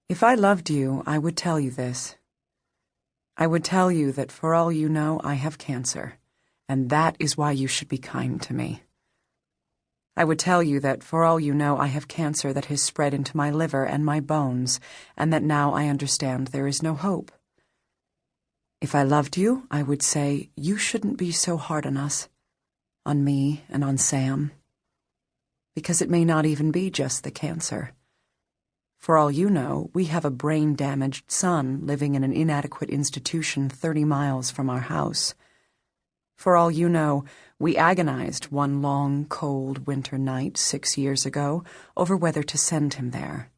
If I loved you, I would tell you this. I would tell you that for all you know, I have cancer, and that is why you should be kind to me. I would tell you that for all you know, I have cancer that has spread into my liver and my bones, and that now I understand there is no hope. If I loved you, I would say, you shouldn't be so hard on us, on me and on Sam, because it may not even be just the cancer. For all you know, we have a brain-damaged son living in an inadequate institution 30 miles from our house. For all you know, we agonized one long, cold winter night 6 years ago over whether to send him there.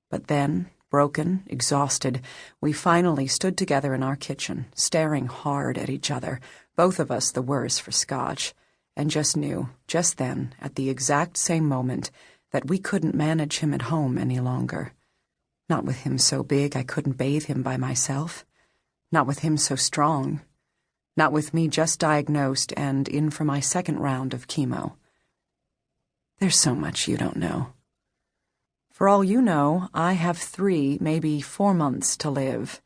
But then, broken, exhausted, we finally stood together in our kitchen, staring hard at each other, both of us the worse for scotch, and just knew, just then, at the exact same moment, that we couldn't manage him at home any longer. Not with him so big I couldn't bathe him by myself. Not with him so strong. Not with me just diagnosed and in for my second round of chemo. There's so much you don't know. For all you know, I have 3, maybe 4 months to live,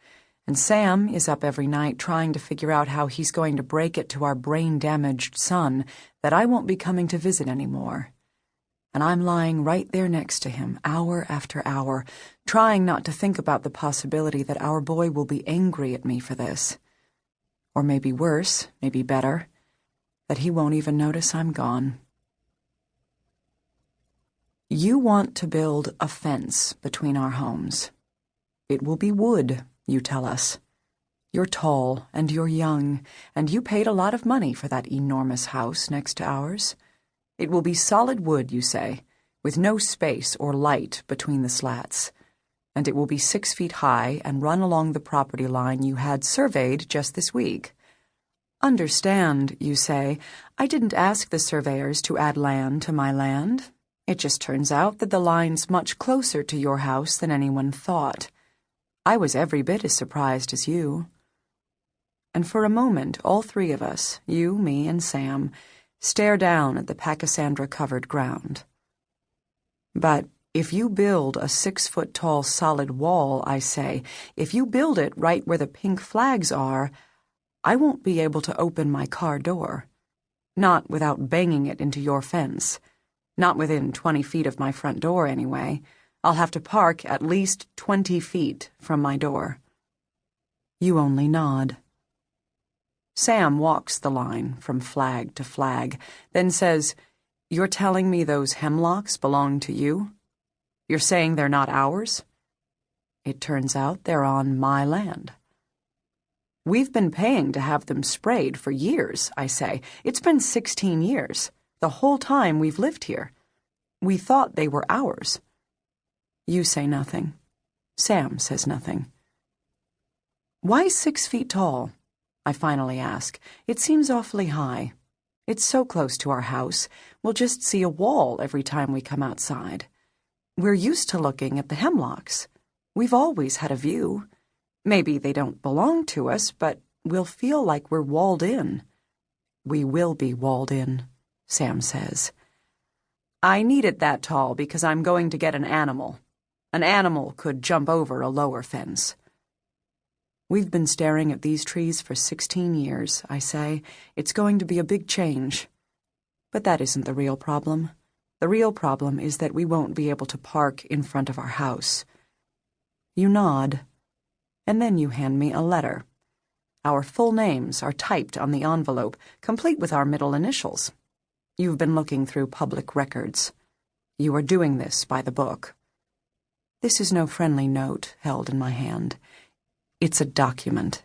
and Sam is up every night trying to figure out how he's going to break it to our brain-damaged son that I won't be coming to visit anymore. And I'm lying right there next to him, hour after hour, trying not to think about the possibility that our boy will be angry at me for this. Or maybe worse, maybe better, that he won't even notice I'm gone. You want to build a fence between our homes. It will be wood, you tell us. You're tall and you're young, and you paid a lot of money for that enormous house next to ours. It will be solid wood, you say, with no space or light between the slats, and it will be 6 feet high and run along the property line you had surveyed just this week. Understand, you say, I didn't ask the surveyors to add land to my land. It just turns out that the line's much closer to your house than anyone thought. I was every bit as surprised as you. And for a moment, all 3 of us, you, me, and Sam, stare down at the pachysandra-covered ground. But if you build a 6-foot-tall solid wall, I say, if you build it right where the pink flags are, I won't be able to open my car door. Not without banging it into your fence. Not within 20 feet of my front door, anyway. I'll have to park at least 20 feet from my door. You only nod. Sam walks the line from flag to flag, then says, You're telling me those hemlocks belong to you? You're saying they're not ours? It turns out they're on my land. We've been paying to have them sprayed for years, I say. It's been 16 years, the whole time we've lived here. We thought they were ours. You say nothing. Sam says nothing. Why 6 feet tall? I finally ask. It seems awfully high. It's so close to our house, we'll just see a wall every time we come outside. We're used to looking at the hemlocks. We've always had a view. Maybe they don't belong to us, but we'll feel like we're walled in. We will be walled in, Sam says. I need it that tall because I'm going to get an animal. An animal could jump over a lower fence. We've been staring at these trees for 16 years, I say. It's going to be a big change. But that isn't the real problem. The real problem is that we won't be able to park in front of our house. You nod, and then you hand me a letter. Our full names are typed on the envelope, complete with our middle initials. You've been looking through public records. You are doing this by the book. This is no friendly note held in my hand. It's a document.